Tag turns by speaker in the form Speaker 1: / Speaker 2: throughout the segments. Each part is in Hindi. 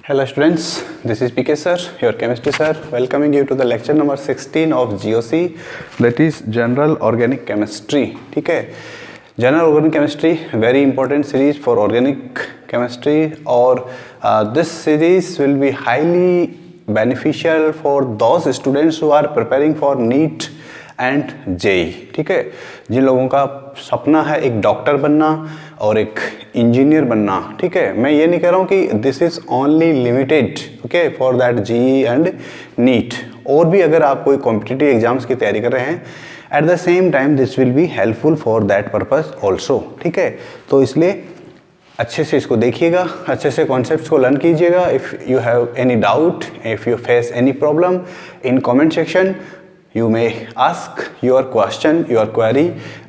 Speaker 1: Hello students, this is PK sir, your chemistry sir, welcoming you to the lecture number 16 of GOC, that is General Organic Chemistry. ठीक है, General Organic Chemistry, very important series for organic chemistry, और this series will be highly beneficial for those students who are preparing for NEET and JEE. ठीक है, जिन लोगों का सपना है एक डॉक्टर बनना और एक इंजीनियर बनना. ठीक है, मैं ये नहीं कह रहा हूँ कि this is only limited okay for that JEE and NEET. और भी अगर आप कोई कॉम्पिटिटिव एग्जाम्स की तैयारी कर रहे हैं at the same time this will be helpful for that purpose also. ठीक है, तो इसलिए अच्छे से इसको देखिएगा, अच्छे से कॉन्सेप्ट्स को लर्न कीजिएगा. If you have any doubt, if you face any problem in comment section, you may ask your question, your query,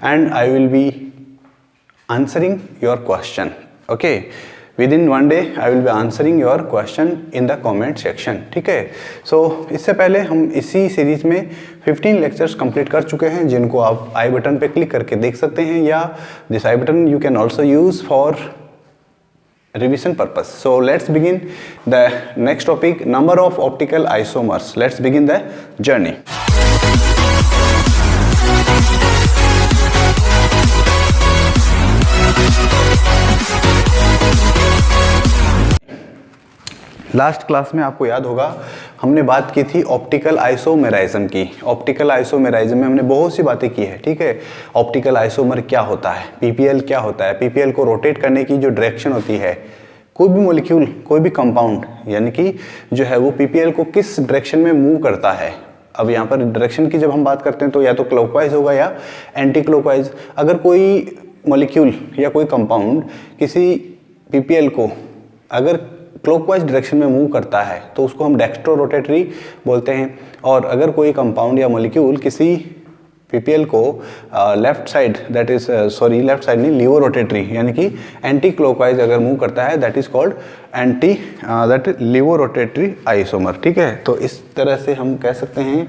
Speaker 1: and I will be answering your question. Okay, within one day I will be answering your question in the comment section. ठीक है, so इससे पहले हम इसी सीरीज में 15 लेक्चर्स कंप्लीट कर चुके हैं जिनको आप आई बटन पे क्लिक करके देख सकते हैं, या this I button you can also use for revision purpose. So let's begin the next topic, number of optical isomers. Let's begin the journey. Last class में आपको याद होगा हमने बात की थी ऑप्टिकल आइसोमेराइज्म की. ऑप्टिकल आइसोमेराइज्म में हमने बहुत सी बातें की है. ठीक है, ऑप्टिकल आइसोमर क्या होता है, PPL क्या होता है, PPL को रोटेट करने की जो डायरेक्शन होती है, कोई भी मॉलिक्यूल, कोई भी कंपाउंड यानी कि जो है वो PPL को किस डायरेक्शन में मूव करता है. अब यहाँ पर डायरेक्शन की जब हम बात करते हैं तो या तो क्लॉकवाइज होगा या एंटी क्लॉकवाइज. अगर कोई मॉलिक्यूल या कोई कंपाउंड किसी PPL को अगर क्लॉकवाइज डायरेक्शन में मूव करता है तो उसको हम डेक्स्ट्रो रोटेटरी बोलते हैं. और अगर कोई कंपाउंड या मॉलिक्यूल किसी PPL को left side, that is left side नहीं, लीवो रोटेटरी यानी कि एंटी क्लॉकवाइज अगर मूव करता है, that is called that levo rotatory isomer. ठीक है, तो इस तरह से हम कह सकते हैं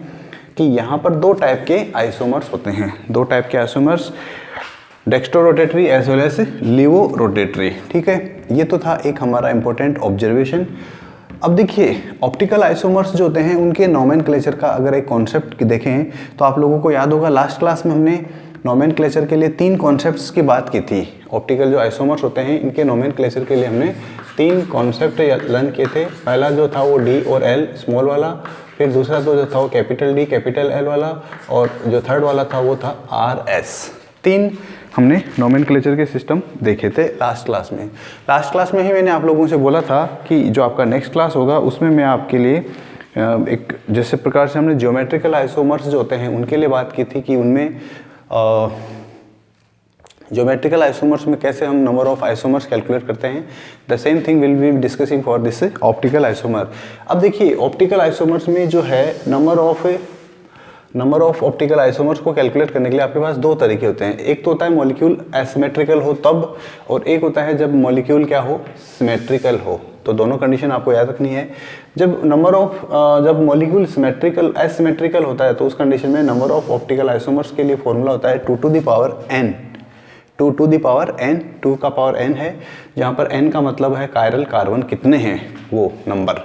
Speaker 1: कि यहाँ पर दो टाइप के आइसोमर्स होते हैं, दो टाइप के isomers, dextro rotatory as well as levo rotatory. ठीक है, ये तो था एक हमारा इंपॉर्टेंट ऑब्जर्वेशन. अब देखिए ऑप्टिकल आइसोमर्स जो होते हैं उनके नोमेनक्लेचर का अगर एक कॉन्सेप्ट देखें तो आप लोगों को याद होगा लास्ट क्लास में हमने नोमेनक्लेचर के लिए 3 कॉन्सेप्ट्स की बात की थी. ऑप्टिकल जो आइसोमर्स होते हैं इनके नोमेनक्लेचर के लिए हमने 3 कॉन्सेप्ट लर्न किए थे. पहला जो था वो D और L स्मॉल वाला, फिर दूसरा तो जो था वो कैपिटल D कैपिटल L वाला, और जो थर्ड वाला था वो था RS. 3 हमने नोमेनक्लेचर के सिस्टम देखे थे लास्ट क्लास में. लास्ट क्लास में ही मैंने आप लोगों से बोला था कि जो आपका नेक्स्ट क्लास होगा उसमें मैं आपके लिए एक जैसे प्रकार से हमने ज्योमेट्रिकल आइसोमर्स जो होते हैं उनके लिए बात की थी कि उनमें ज्योमेट्रिकल आइसोमर्स में कैसे हम नंबर ऑफ आइसोमर्स कैलकुलेट करते हैं. The same thing will be discussing for this optical isomer. अब देखिए ऑप्टिकल आइसोमर्स में जो है नंबर ऑफ ऑप्टिकल आइसोमर्स को कैलकुलेट करने के लिए आपके पास 2 तरीके होते हैं. एक तो होता है मॉलिक्यूल एसिमेट्रिकल हो तब, और एक होता है जब मॉलिक्यूल क्या हो, सिमेट्रिकल हो. तो दोनों कंडीशन आपको याद रखनी है. जब जब मॉलिक्यूल एसिमेट्रिकल होता है तो उस कंडीशन में नंबर ऑफ ऑप्टिकल आइसोमर्स के लिए फॉर्मूला होता है 2 to the power n. 2 to the power n, 2 का पावर n है, जहाँ पर n का मतलब है कायरल कार्बन कितने हैं वो नंबर.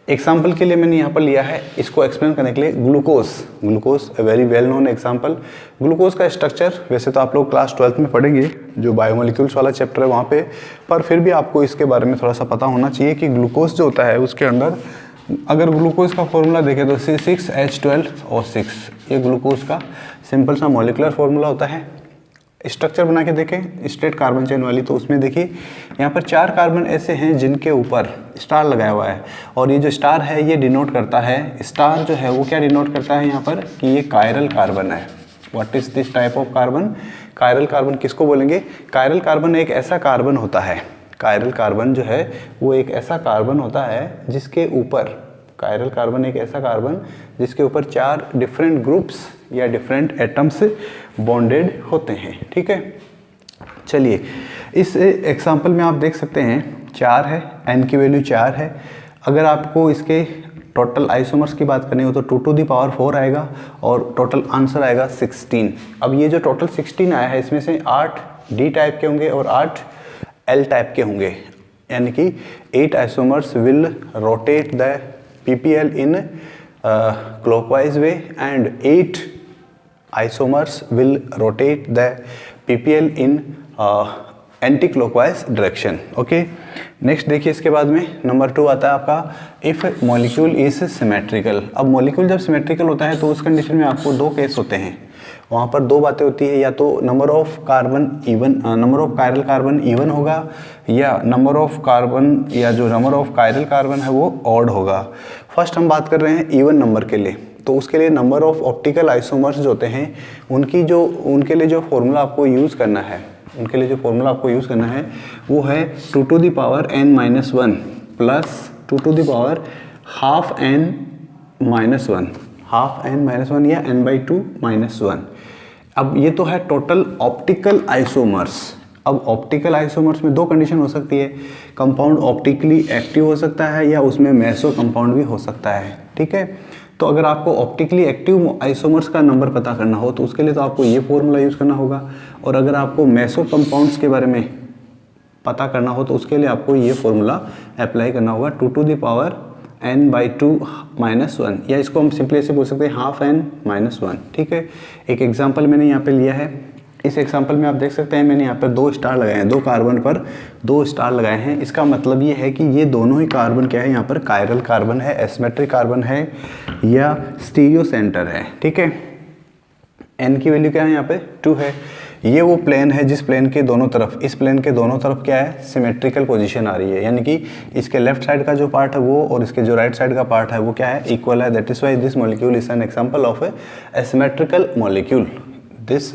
Speaker 1: एग्जाम्पल के लिए मैंने यहाँ पर लिया है इसको एक्सप्लेन करने के लिए glucose a very well known example. Glucose का स्ट्रक्चर वैसे तो आप लोग क्लास 12th में पढ़ेंगे जो बायोमोलिक्यूल्स वाला चैप्टर है वहाँ पे, पर फिर भी आपको इसके बारे में थोड़ा सा पता होना चाहिए कि ग्लूकोज जो होता है उसके अंदर अगर ग्लूकोज का फॉर्मूला देखें तो C6H12O6, ये ग्लूकोज का सिंपल सा मॉलिकुलर फॉर्मूला होता है. स्ट्रक्चर बना के देखें स्ट्रेट कार्बन चेन वाली, तो उसमें देखिए यहाँ पर 4 कार्बन ऐसे हैं जिनके ऊपर स्टार लगाया हुआ है, और ये जो स्टार है ये डिनोट करता है, स्टार जो है वो क्या डिनोट करता है यहाँ पर कि ये कायरल कार्बन है. What is this type of carbon, chiral carbon किसको बोलेंगे. कायरल कार्बन एक ऐसा कार्बन होता है, कायरल कार्बन जो है वो एक ऐसा कार्बन होता है जिसके ऊपर, कायरल कार्बन एक ऐसा कार्बन जिसके ऊपर 4 डिफरेंट ग्रुप्स या डिफरेंट एटम्स बॉन्डेड होते हैं. ठीक है, चलिए इस एग्जांपल में आप देख सकते हैं 4 है, n की वैल्यू 4 है. अगर आपको इसके टोटल आइसोमर्स की बात करनी हो तो 2 to the power 4 आएगा और टोटल आंसर आएगा 16. अब ये जो टोटल 16 आया है इसमें से 8 D टाइप के होंगे और 8 L टाइप के होंगे. यानी कि 8 isomers will rotate the PPL in clockwise way and 8 isomers will rotate the PPL in anti clockwise direction. Okay, next देखिए इसके बाद में नंबर 2 आता है आपका इफ मॉलिक्यूल इज सिमेट्रिकल। अब मॉलिक्यूल जब सिमेट्रिकल होता है तो उस कंडीशन में आपको दो केस होते हैं, वहाँ पर दो बातें होती है, या तो number of carbon even, number of chiral carbon even होगा, या नंबर ऑफ कार्बन या जो नंबर ऑफ कायरल कार्बन है वो ऑड होगा। फर्स्ट हम बात कर रहे हैं इवन नंबर के लिए, तो उसके लिए नंबर ऑफ ऑप्टिकल आइसोमर्स जो होते हैं उनके लिए जो फॉर्मूला आपको यूज़ करना है, वो है 2 to the power n-1 plus 2 to the power half n-1 या n/2 -1। अब ये तो है टोटल ऑप्टिकल आइसोमर्स। अब ऑप्टिकल आइसोमर्स में दो कंडीशन हो सकती है, कंपाउंड ऑप्टिकली एक्टिव हो सकता है या उसमें मेसो कंपाउंड भी हो सकता है। ठीक है, तो अगर आपको ऑप्टिकली एक्टिव आइसोमर्स का नंबर पता करना हो तो उसके लिए तो आपको ये फॉर्मूला यूज़ करना होगा, और अगर आपको मेसो कंपाउंड्स के बारे में पता करना हो तो उसके लिए आपको ये फॉर्मूला अप्लाई करना होगा 2 to the power n/2 -1, या इसको हम सिंपली ऐसे बोल सकते हैं हाफ n-1। ठीक है, एक एग्जांपल मैंने यहाँ पे लिया है। इस एग्जांपल में आप देख सकते हैं मैंने यहाँ पर 2 स्टार लगाए हैं, 2 कार्बन पर 2 स्टार लगाए हैं। इसका मतलब ये है कि ये दोनों ही कार्बन क्या है, यहाँ पर कायरल कार्बन है, एसिमेट्रिक कार्बन है या स्टीरियो सेंटर है। ठीक है, n की वैल्यू क्या है यहाँ पे 2 है। ये वो प्लेन है जिस प्लेन के दोनों तरफ, इस प्लेन के दोनों तरफ क्या है, सिमेट्रिकल पोजीशन आ रही है, यानी कि इसके लेफ्ट साइड का जो पार्ट है वो और इसके जो राइट साइड का पार्ट है वो क्या है, इक्वल है। That is why this molecule is an example of A symmetrical molecule. This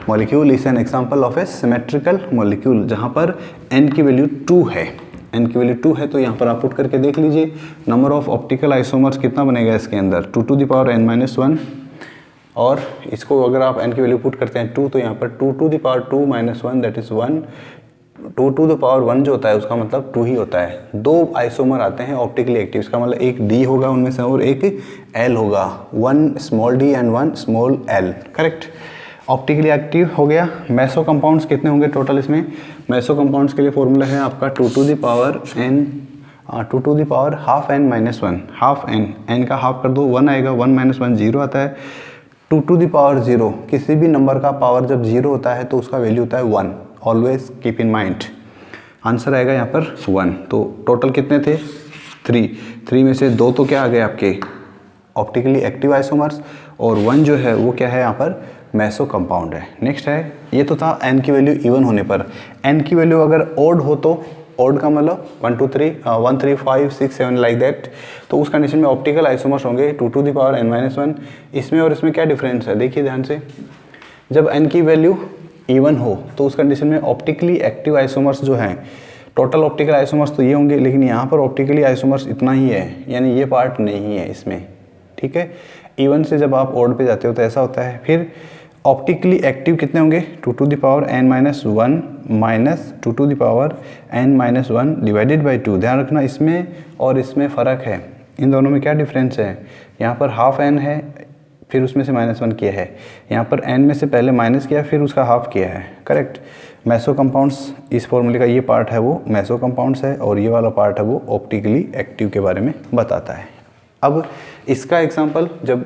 Speaker 1: molecule is an example of A symmetrical molecule, जहाँ पर n की वैल्यू 2 है। n की वैल्यू 2 है तो यहाँ पर आप पुट करके देख लीजिए नंबर ऑफ ऑप्टिकल आइसोमर्स कितना बनेगा इसके अंदर, 2 to the power n-1, और इसको अगर आप n की वैल्यू पुट करते हैं 2 तो यहाँ पर 2 to the power 2 -1 that is 1। 2 to the power 1 जो होता है उसका मतलब 2 ही होता है। दो आइसोमर आते हैं ऑप्टिकली एक्टिव, इसका मतलब एक D होगा उनमें से और एक L होगा, 1 small d and 1 small l। Correct, optically active हो गया। मेसो कंपाउंड्स कितने होंगे टोटल इसमें, मेसो कंपाउंड्स के लिए फॉर्मूला है आपका 2 to the power half n-1, half n का हाफ कर दो 1 आएगा, 1 -1 0 आता है। 2 to the power 0, किसी भी नंबर का पावर जब 0 होता है तो उसका वैल्यू होता है 1, always keep in mind. Answer आएगा यहाँ पर 1। तो टोटल कितने थे 3 में से 2 तो क्या आ गए आपके ऑप्टिकली एक्टिव आइसोमर्स, और 1 जो है वो क्या है यहाँ पर मेसो कंपाउंड है। नेक्स्ट है, ये तो था n की वैल्यू इवन होने पर। n की वैल्यू अगर ऑड हो तो, ऑड का मतलब 1 2 3 1 3 5 6 7 लाइक दैट, तो उस कंडीशन में ऑप्टिकल आइसोमर्स होंगे 2 to the power n-1। इसमें और इसमें क्या डिफरेंस है देखिए ध्यान से, जब n की वैल्यू इवन हो तो उस कंडीशन में ऑप्टिकली एक्टिव आइसोमर्स जो हैं, टोटल ऑप्टिकल आइसोमर्स तो ये होंगे, लेकिन यहाँ पर ऑप्टिकली आइसोमर्स इतना ही है, यानी ये पार्ट नहीं है इसमें। ठीक है, इवन से जब आप ऑड पे जाते हो तो ऐसा होता है। फिर ऑप्टिकली एक्टिव कितने होंगे, 2 to the power n-1 minus 2 to the power n-1 divided by 2। ध्यान रखना इसमें और इसमें फ़र्क है, इन दोनों में क्या डिफरेंस है, यहाँ पर हाफ n है फिर उसमें से -1 किया है, यहाँ पर n में से पहले माइनस किया फिर उसका हाफ किया है। करेक्ट, मेसो कंपाउंड्स, इस फॉर्मूले का ये पार्ट है वो मेसो कंपाउंड्स है, और ये वाला पार्ट है वो ऑप्टिकली एक्टिव के बारे में बताता है। अब इसका एग्जांपल, जब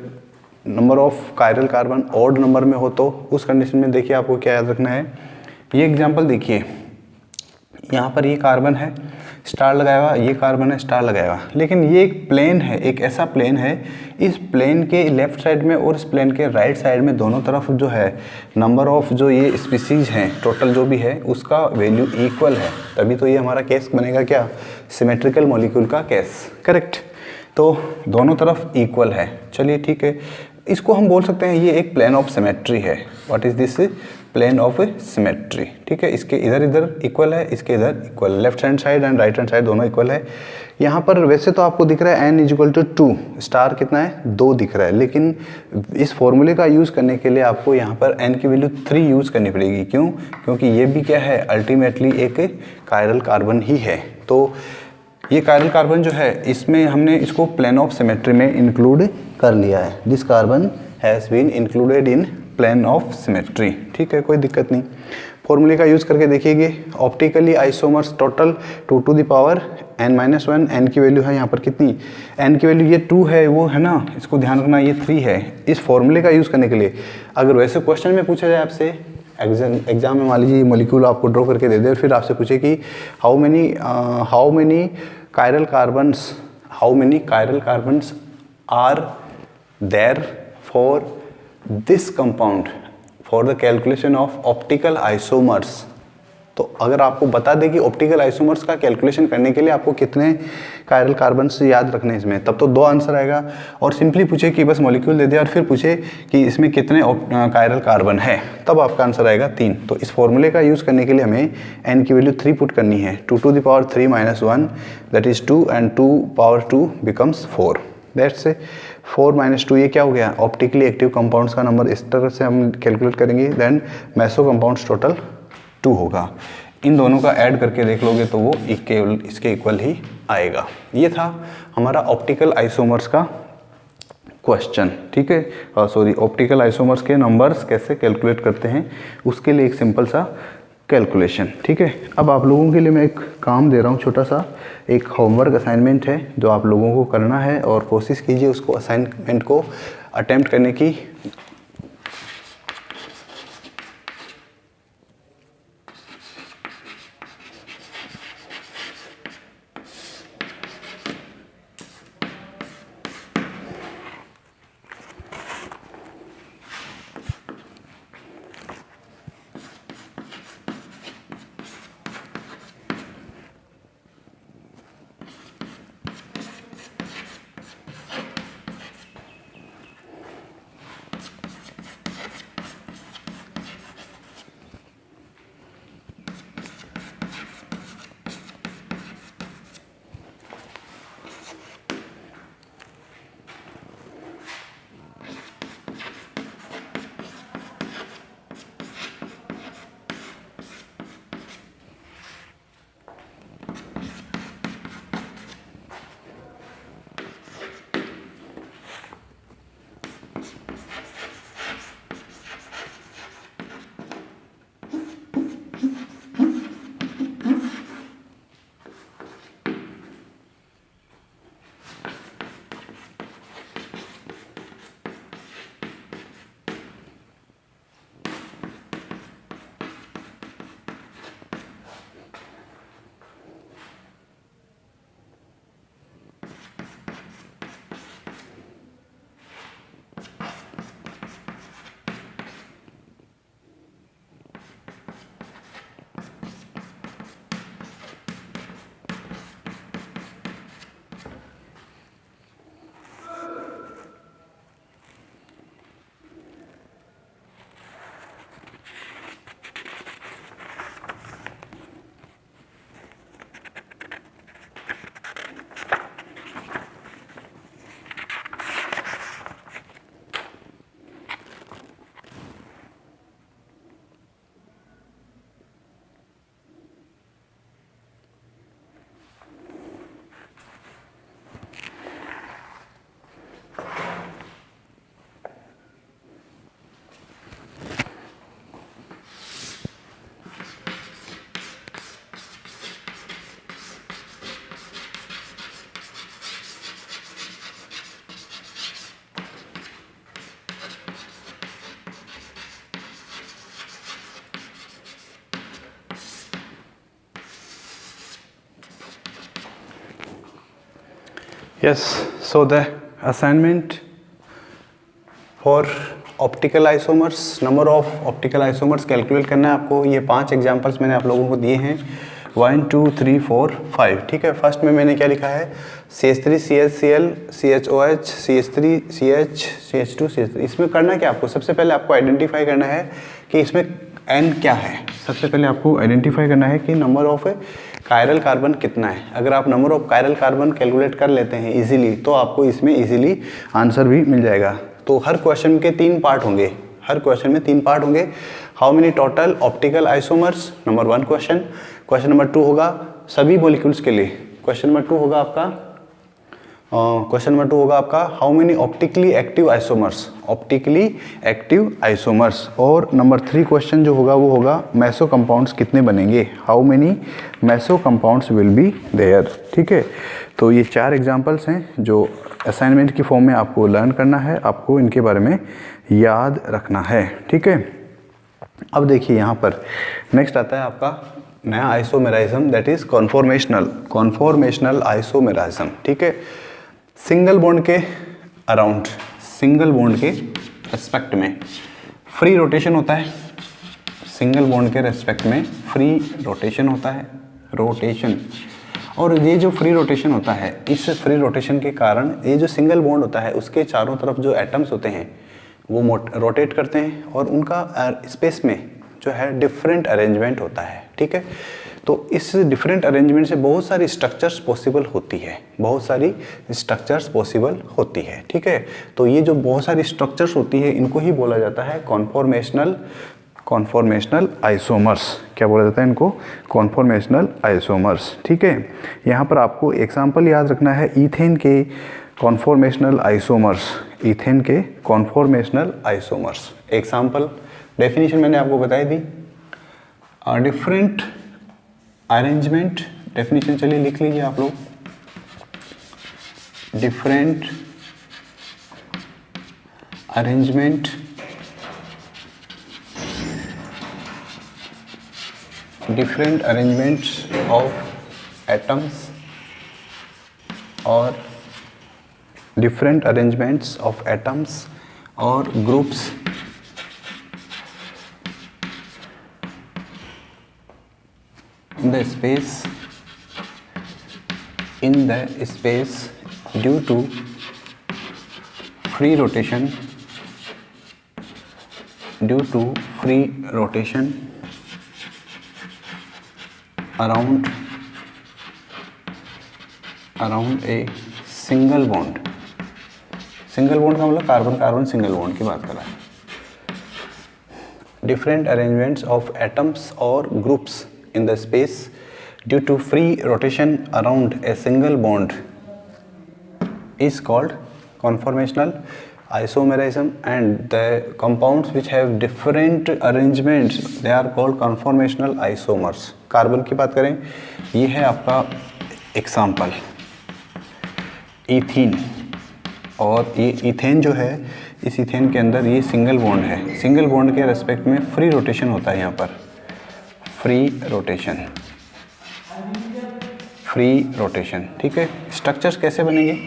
Speaker 1: number of chiral carbon odd number में हो तो उस कंडीशन में देखिए आपको क्या याद रखना है। ये एग्जांपल देखिए, यहाँ पर ये कार्बन है स्टार लगाया हुआ, ये कार्बन है स्टार लगाया हुआ, लेकिन ये एक प्लेन है, एक ऐसा प्लेन है, इस प्लेन के लेफ्ट साइड में और इस प्लेन के राइट साइड में दोनों तरफ जो है नंबर ऑफ जो ये स्पीसीज हैं टोटल जो भी है उसका वैल्यू इक्वल है, तभी तो ये हमारा केस बनेगा क्या, सिमेट्रिकल मॉलिक्यूल का केस। करेक्ट, तो दोनों तरफ इक्वल है। चलिए ठीक है, इसको हम बोल सकते हैं ये एक प्लेन ऑफ सिमेट्री है। What is this, plane of symmetry. ठीक है, इसके इधर इधर इक्वल है, इसके इधर equal, left hand side and right hand side दोनों इक्वल है। यहाँ पर वैसे तो आपको दिख रहा है n = 2, स्टार कितना है 2 दिख रहा है, लेकिन इस फॉर्मूले का यूज़ करने के लिए आपको यहाँ पर n की वैल्यू 3 यूज़ करनी पड़ेगी। क्यों, क्योंकि ये भी क्या है अल्टीमेटली एक कायरल कार्बन ही है। तो ये कायरल कार्बन जो है इसमें हमने इसको प्लेन ऑफ सिमेट्री में इंक्लूड कर लिया है। This carbon has been included in plane of symmetry. ठीक है, कोई दिक्कत नहीं। फॉर्मूले का यूज़ करके देखिएगा। Optically isomers total 2 to the power n-1, n की वैल्यू है यहाँ पर कितनी, n की वैल्यू ये 2 है, वो है ना, इसको ध्यान रखना, ये 3 है। इस फॉर्मूले का यूज़ करने के लिए अगर वैसे क्वेश्चन में पूछा जाए आपसे, एग्जाम में मान लीजिए मॉलिक्यूल आपको ड्रॉ करके दे दे और फिर आपसे पूछे कि how many chiral carbons are there for this compound for the calculation of optical isomers. तो अगर आपको बता दें कि ऑप्टिकल आइसोमर्स का कैलकुलेशन करने के लिए आपको कितने कायरल कार्बन्स याद रखने इसमें, तब तो 2 आंसर आएगा। और सिंपली पूछे कि बस मॉलिक्यूल दे दिया और फिर पूछे कि इसमें कितने कायरल कार्बन है, तब आपका आंसर आएगा 3। तो इस फॉर्मूले का यूज़ करने के लिए हमें n की वैल्यू 3 पुट करनी है, 2 to the power 3 - 1 that is 2 and 2 power 2 becomes 4। That's 4 - 2 ये क्या हो गया, ऑप्टिकली एक्टिव कंपाउंड्स का नंबर। इस तरह से हम कैलकुलेट करेंगे, देन मेसो कंपाउंड्स टोटल 2 होगा। इन दोनों का ऐड करके देख लोगे तो वो इसके इक्वल ही आएगा। ये था हमारा ऑप्टिकल आइसोमर्स का क्वेश्चन, ठीक है। सॉरी, ऑप्टिकल आइसोमर्स के नंबर्स कैसे कैलकुलेट करते हैं उसके लिए एक सिंपल सा कैलकुलेशन, ठीक है। अब आप लोगों के लिए मैं एक काम दे रहा हूँ, छोटा सा एक होमवर्क असाइनमेंट है जो आप लोगों को करना है, और कोशिश कीजिए उसको असाइनमेंट को अटेम्प्ट करने की। Yes, so the assignment for optical isomers, number of optical isomers calculate करना है आपको। ये 5 एग्जांपल्स मैंने आप लोगों को दिए हैं, 1 2 3 4 5, ठीक है। फर्स्ट में मैंने क्या लिखा है, CH3 CHCl CHOH CH3 CH CH2 CH3। इसमें करना क्या आपको, सबसे पहले आपको आइडेंटिफाई करना है कि इसमें N क्या है। सबसे पहले आपको आइडेंटिफाई करना है कि नंबर ऑफ कायरल कार्बन कितना है। अगर आप number of chiral carbon calculate कर लेते हैं इजीली, तो आपको इसमें इजीली आंसर भी मिल जाएगा। तो हर क्वेश्चन के 3 पार्ट होंगे, हर क्वेश्चन में 3 पार्ट होंगे। How many total optical isomers, number 1 question. Question number 2 होगा सभी मॉलिक्यूल्स के लिए, क्वेश्चन नंबर 2 होगा आपका क्वेश्चन नंबर 2 होगा आपका how many optically active isomers, optically active isomers. और नंबर 3 क्वेश्चन जो होगा वो होगा मेसो कंपाउंड्स कितने बनेंगे, how many meso compounds will be there. ठीक है, तो ये 4 एग्जांपल्स हैं जो असाइनमेंट की फॉर्म में आपको लर्न करना है, आपको इनके बारे में याद रखना है। ठीक है, अब देखिए यहाँ पर नेक्स्ट आता है आपका नया आइसोमेराइज्म, दैट इज कॉन्फॉर्मेशनल आइसोमेराइज्म। ठीक है, सिंगल बॉन्ड के अराउंड, सिंगल बॉन्ड के रेस्पेक्ट में फ्री रोटेशन होता है, सिंगल बॉन्ड के रेस्पेक्ट में फ्री रोटेशन होता है, रोटेशन। और ये जो फ्री रोटेशन होता है, इस फ्री रोटेशन के कारण ये जो सिंगल बॉन्ड होता है उसके चारों तरफ जो एटम्स होते हैं वो रोटेट करते हैं और उनका स्पेस में जो है डिफरेंट अरेंजमेंट होता है। ठीक है, तो इस डिफरेंट अरेंजमेंट से बहुत सारी स्ट्रक्चर्स पॉसिबल होती है, बहुत सारी स्ट्रक्चर्स पॉसिबल होती है। ठीक है, तो ये जो बहुत सारी स्ट्रक्चर्स होती है इनको ही बोला जाता है कॉन्फॉर्मेशनल आइसोमर्स। क्या बोला जाता है इनको, कॉन्फॉर्मेशनल आइसोमर्स। ठीक है, यहाँ पर आपको एग्जाम्पल याद रखना है ईथेन के कॉन्फॉर्मेशनल आइसोमर्स, ईथेन के कॉन्फॉर्मेशनल आइसोमर्स। एग्जाम्पल डेफिनेशन मैंने आपको बताई दी, डिफरेंट अरेंजमेंट, डेफिनेशन चलिए लिख लीजिए आप लोग, डिफरेंट अरेंजमेंट ऑफ एटम्स और डिफरेंट अरेंजमेंट्स ऑफ एटम्स और groups in the space due to free rotation around a single bond। Single bond का मतलब कार्बन कार्बन सिंगल बॉन्ड की बात कर रहा है। डिफरेंट अरेंजमेंट्स ऑफ एटम्स और groups in the space due to free rotation around a single bond is called conformational isomerism, and the compounds which have different arrangements they are called conformational isomers। Carbon की बात करें, ये है आपका एग्जाम्पल ईथीन, और ये इथेन जो है इस इथेन के अंदर ये सिंगल बॉन्ड है, सिंगल बॉन्ड के रेस्पेक्ट में फ्री रोटेशन होता है, यहाँ पर फ्री रोटेशन। ठीक है, स्ट्रक्चर्स कैसे बनेंगे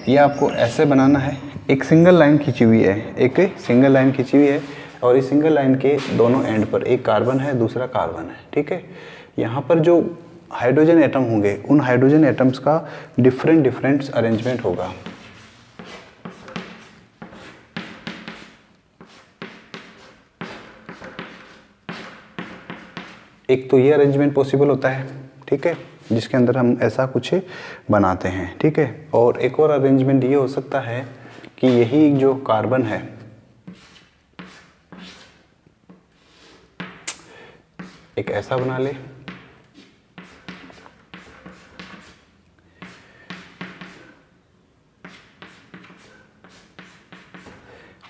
Speaker 1: ये आपको ऐसे बनाना है, एक सिंगल लाइन खींची हुई है, और इस सिंगल लाइन के दोनों एंड पर एक कार्बन है दूसरा कार्बन है। ठीक है, यहाँ पर जो हाइड्रोजन एटम होंगे उन हाइड्रोजन एटम्स का डिफरेंट अरेंजमेंट होगा। एक तो ये अरेंजमेंट पॉसिबल होता है, ठीक है, जिसके अंदर हम ऐसा कुछ बनाते हैं। ठीक है, और एक और अरेंजमेंट ये हो सकता है कि यही जो कार्बन है एक ऐसा बना ले,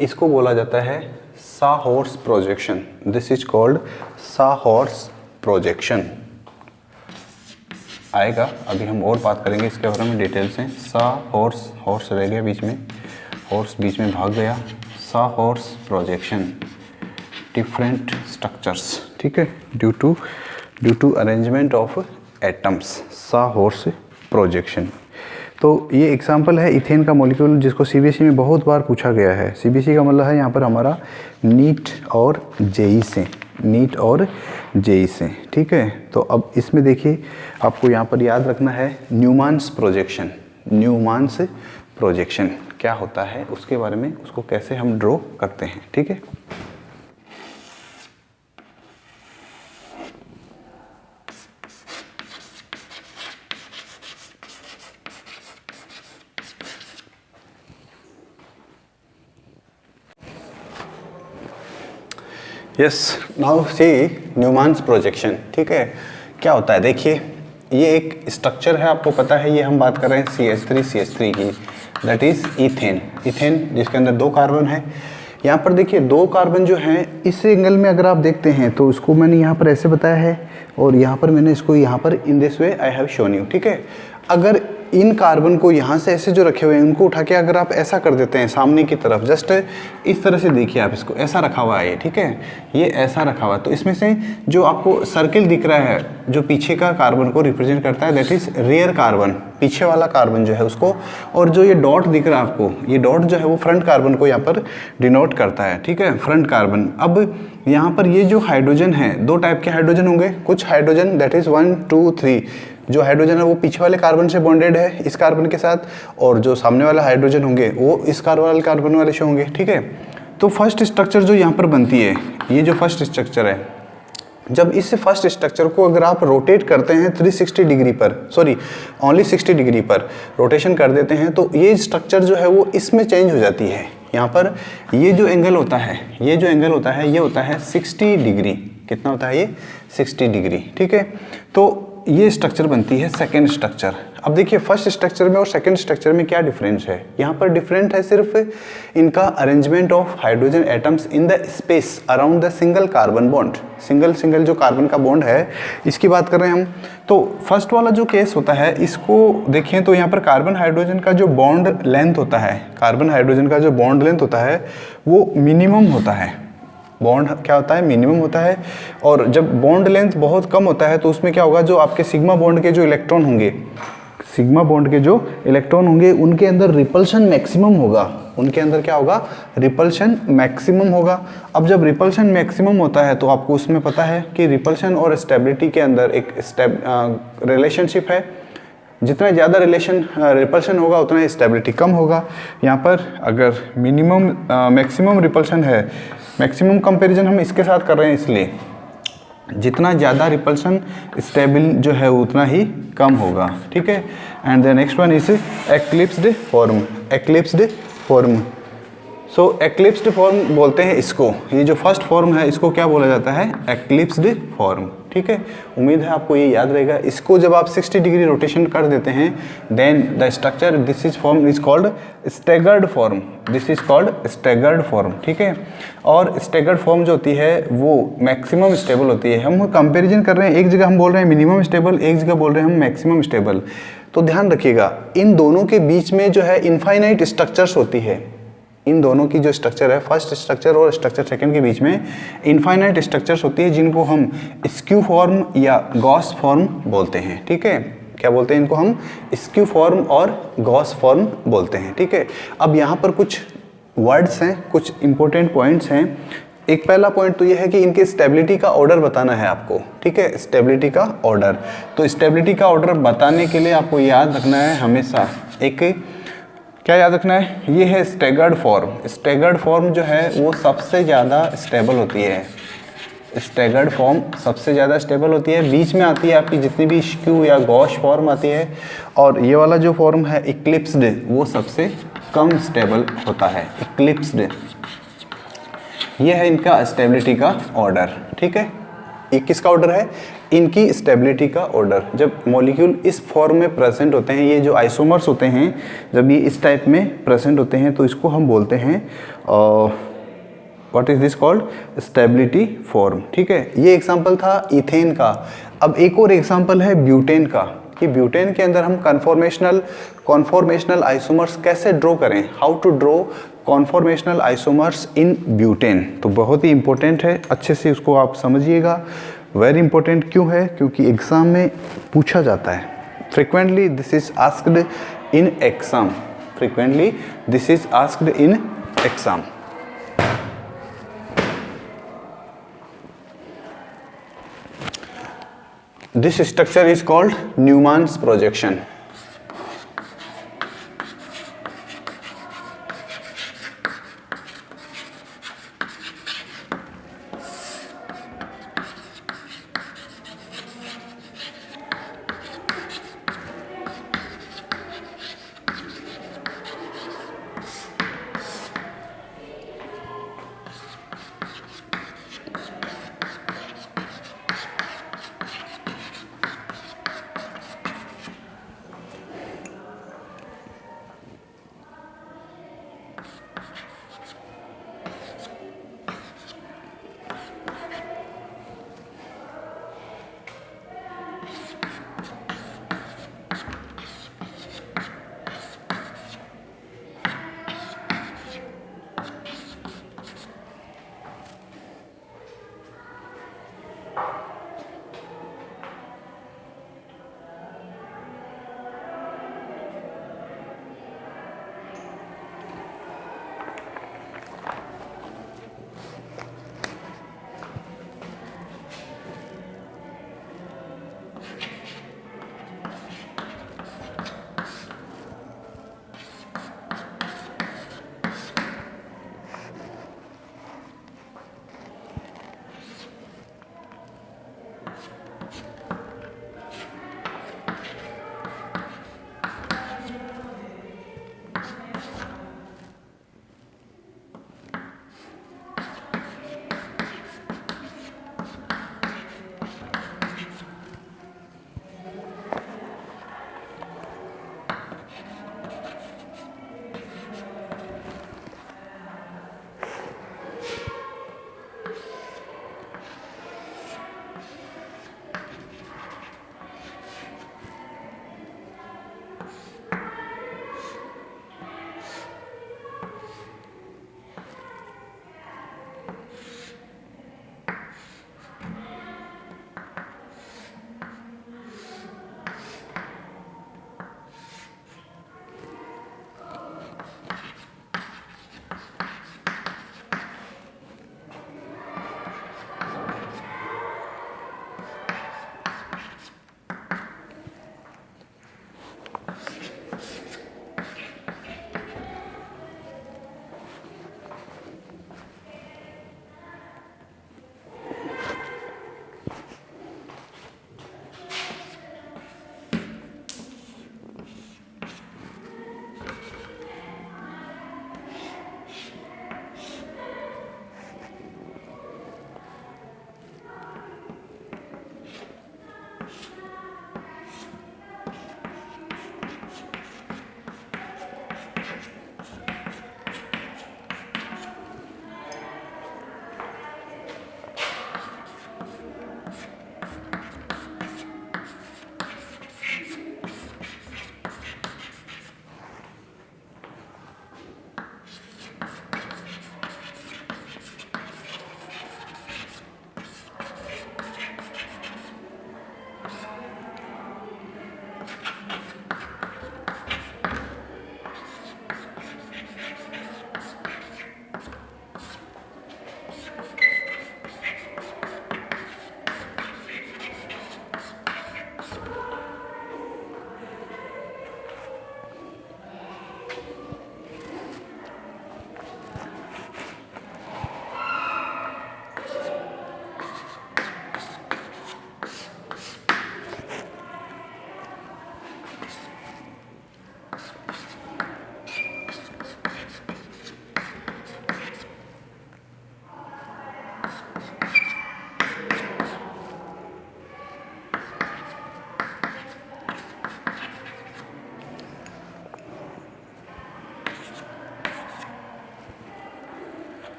Speaker 1: इसको बोला जाता है sawhorse projection. This is called sawhorse projection. आएगा, अभी हम और बात करेंगे इसके बारे में डिटेल से। साहॉर्स, हॉर्स रह गया बीच में, हॉर्स बीच में भाग गया। साहॉर्स प्रोजेक्शन, डिफरेंट स्ट्रक्चर्स, ठीक है, due to arrangement of atoms, sawhorse projection. तो ये एग्जाम्पल है इथेन का मॉलिक्यूल, जिसको सीबीएसई में बहुत बार पूछा गया है। सीबीएसई का मतलब है यहाँ पर हमारा नीट और जेई से, नीट और जेई से। ठीक है, तो अब इसमें देखिए आपको यहाँ पर याद रखना है न्यूमान्स प्रोजेक्शन। न्यूमान्स प्रोजेक्शन क्या होता है उसके बारे में, उसको कैसे हम ड्रॉ करते हैं। ठीक है, यस, नाउ सी न्यूमान्स प्रोजेक्शन। ठीक है, क्या होता है देखिए, ये एक स्ट्रक्चर है, आपको पता है, ये हम बात कर रहे हैं CH3 की, दैट इज इथेन। इथेन जिसके अंदर 2 कार्बन है। यहाँ पर देखिए 2 कार्बन जो हैं, इस एंगल में अगर आप देखते हैं तो इसको मैंने यहाँ पर ऐसे बताया है और यहाँ पर मैंने इसको यहाँ पर in this way I have shown you, ठीक है। अगर इन कार्बन को यहाँ से ऐसे जो रखे हुए हैं उनको उठा के अगर आप ऐसा कर देते हैं सामने की तरफ, जस्ट इस तरह से देखिए आप, इसको ऐसा रखा हुआ है ये, ठीक है, ये ऐसा रखा हुआ है, तो इसमें से जो आपको सर्किल दिख रहा है जो पीछे का कार्बन को रिप्रेजेंट करता है, दैट इज रियर कार्बन, पीछे वाला कार्बन जो है उसको, और जो ये डॉट दिख रहा है आपको, ये डॉट जो है वो फ्रंट कार्बन को यहाँ पर डिनोट करता है, ठीक है, फ्रंट कार्बन। अब यहाँ पर ये जो हाइड्रोजन है, 2 टाइप के हाइड्रोजन होंगे, कुछ हाइड्रोजन दैट इज 1 2 3 जो हाइड्रोजन है वो पीछे वाले कार्बन से बॉन्डेड है इस कार्बन के साथ, और जो सामने वाला हाइड्रोजन होंगे वो इस कार्बन वाले से होंगे, ठीक है। तो फर्स्ट स्ट्रक्चर जो यहाँ पर बनती है, ये जो फर्स्ट स्ट्रक्चर है, जब इस फर्स्ट स्ट्रक्चर को अगर आप रोटेट करते हैं 360 डिग्री पर, सॉरी ओनली 60 डिग्री पर रोटेशन कर देते हैं, तो ये स्ट्रक्चर जो है वो इसमें चेंज हो जाती है। यहाँ पर ये जो एंगल होता है, ये जो एंगल होता है, ये होता है 60 डिग्री। कितना होता है ये? 60 डिग्री, ठीक है। तो ये स्ट्रक्चर बनती है सेकेंड स्ट्रक्चर। अब देखिए फर्स्ट स्ट्रक्चर में और सेकेंड स्ट्रक्चर में क्या डिफरेंस है। यहाँ पर डिफरेंट है सिर्फ इनका arrangement of hydrogen atoms in the space around the single carbon bond. Single जो कार्बन का बॉन्ड है इसकी बात कर रहे हैं हम। तो फर्स्ट वाला जो केस होता है इसको देखें तो यहाँ पर कार्बन हाइड्रोजन का जो बॉन्ड लेंथ होता है, कार्बन हाइड्रोजन का जो बॉन्ड लेंथ होता है वो मिनिमम होता है। बॉन्ड क्या होता है? मिनिमम होता है। और जब बॉन्ड लेंथ बहुत कम होता है तो उसमें क्या होगा, जो आपके सिग्मा बॉन्ड के जो इलेक्ट्रॉन होंगे, सिग्मा बॉन्ड के जो इलेक्ट्रॉन होंगे उनके अंदर रिपल्शन मैक्सिमम होगा। उनके अंदर क्या होगा? रिपल्शन मैक्सिमम होगा। अब जब रिपल्शन मैक्सिमम होता है तो आपको उसमें पता है कि रिपल्शन और स्टेबिलिटी के अंदर एक रिलेशनशिप है। जितना ज़्यादा रिपल्शन होगा उतना स्टेबिलिटी कम होगा। यहाँ पर अगर मिनिमम मैक्सिमम रिपल्शन है, मैक्सिमम कंपैरिजन हम इसके साथ कर रहे हैं, इसलिए जितना ज़्यादा रिपल्शन स्टेबल जो है उतना ही कम होगा, ठीक है। And the next one is eclipsed form. Eclipsed form, so eclipsed form बोलते हैं इसको। ये जो फर्स्ट फॉर्म है इसको क्या बोला जाता है? एक्लिप्स्ड फॉर्म, ठीक है। उम्मीद है आपको ये याद रहेगा। इसको जब आप 60 डिग्री रोटेशन कर देते हैं then the structure this is form is called staggered form. This is called staggered form, ठीक है। और स्टैगर्ड फॉर्म जो होती है वो मैक्सिमम स्टेबल होती है। हम कंपेरिजन कर रहे हैं, एक जगह हम बोल रहे हैं मिनिमम स्टेबल, एक जगह बोल रहे हैं हम मैक्सिमम स्टेबल। तो ध्यान रखिएगा इन दोनों के बीच में जो है इनफाइनाइट स्ट्रक्चर्स होती है। इन दोनों की जो स्ट्रक्चर है, फर्स्ट स्ट्रक्चर और स्ट्रक्चर सेकंड के बीच में इनफाइनाइट स्ट्रक्चर्स होती है जिनको हम स्क्यू फॉर्म या गॉस फॉर्म बोलते हैं, ठीक है। क्या बोलते हैं इनको? हम स्क्यू फॉर्म और गॉस फॉर्म बोलते हैं, ठीक है। अब यहाँ पर कुछ वर्ड्स हैं, कुछ इंपॉर्टेंट पॉइंट्स हैं। एक पहला पॉइंट तो ये है कि इनके स्टेबिलिटी का ऑर्डर बताना है आपको, ठीक है। स्टेबिलिटी का ऑर्डर, तो स्टेबिलिटी का ऑर्डर बताने के लिए आपको याद रखना है हमेशा एक, क्या याद रखना है? ये है स्टैगर्ड फॉर्म। स्टैगर्ड फॉर्म जो है वो सबसे ज़्यादा स्टेबल होती है। स्टैगर्ड फॉर्म सबसे ज़्यादा स्टेबल होती है। बीच में आती है आपकी जितनी भी स्क्यू या गॉश फॉर्म आती है, और ये वाला जो फॉर्म है इक्लिप्स्ड वो सबसे कम स्टेबल होता है। इक्लिप्स्ड, ये है इनका स्टेबिलिटी का ऑर्डर, ठीक है। ये किसका ऑर्डर है? इनकी स्टेबिलिटी का ऑर्डर। जब मॉलिक्यूल इस फॉर्म में प्रेजेंट होते हैं, ये जो आइसोमर्स होते हैं जब ये इस टाइप में प्रेजेंट होते हैं तो इसको हम बोलते हैं what is this called? Stability form, ठीक है। ये एग्जांपल था इथेन का। अब एक और एग्जांपल है ब्यूटेन का, कि ब्यूटेन के अंदर हम कॉन्फॉर्मेशनल आइसोमर्स कैसे ड्रॉ करें, how to draw conformational isomers in butane. तो बहुत ही इंपॉर्टेंट है, अच्छे से उसको आप समझिएगा। वेरी इंपॉर्टेंट क्यों है? क्योंकि एग्जाम में पूछा जाता है। Frequently this is asked in exam. Frequently this is asked in exam. This structure is called Newman's projection.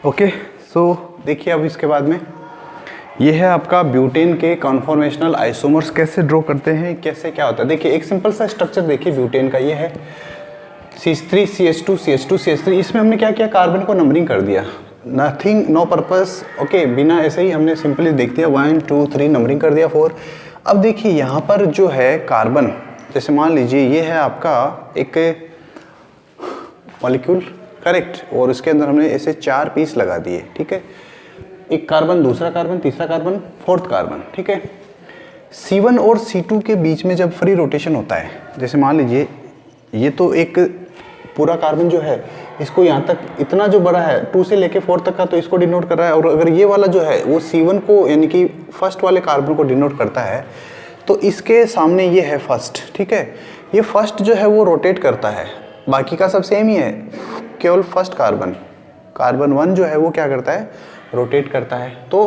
Speaker 1: Okay, so देखिए अब इसके बाद में ये है आपका ब्यूटेन के कॉन्फॉर्मेशनल आइसोमर्स कैसे ड्रॉ करते हैं, कैसे क्या होता है। देखिए एक सिंपल सा स्ट्रक्चर देखिए ब्यूटेन का, ये है CH3 CH2 CH2 CH3। इसमें हमने क्या किया, कार्बन को नंबरिंग कर दिया, नथिंग नो पर्पस। ओके, बिना ऐसे ही हमने सिंपली देख दिया 1 2 3 नंबरिंग कर दिया 4। अब देखिए यहाँ पर जो है कार्बन, जैसे मान लीजिए ये है आपका एक मॉलिक्यूल, करेक्ट, और उसके अंदर हमने ऐसे 4 पीस लगा दिए, ठीक है, एक कार्बन, दूसरा कार्बन, तीसरा कार्बन, फोर्थ कार्बन, ठीक है। C1 और C2 के बीच में जब फ्री रोटेशन होता है, जैसे मान लीजिए ये तो एक पूरा कार्बन जो है, इसको यहाँ तक इतना जो बड़ा है 2 से लेके 4 तक का, तो इसको डिनोट कर रहा है। और अगर ये वाला जो है वो C1 को यानी कि फर्स्ट वाले कार्बन को डिनोट करता है, तो इसके सामने ये है फर्स्ट, ठीक है। ये फर्स्ट जो है वो रोटेट करता है, बाकी का सब सेम ही है, केवल फर्स्ट कार्बन, कार्बन 1 जो है वो क्या करता है, रोटेट करता है। तो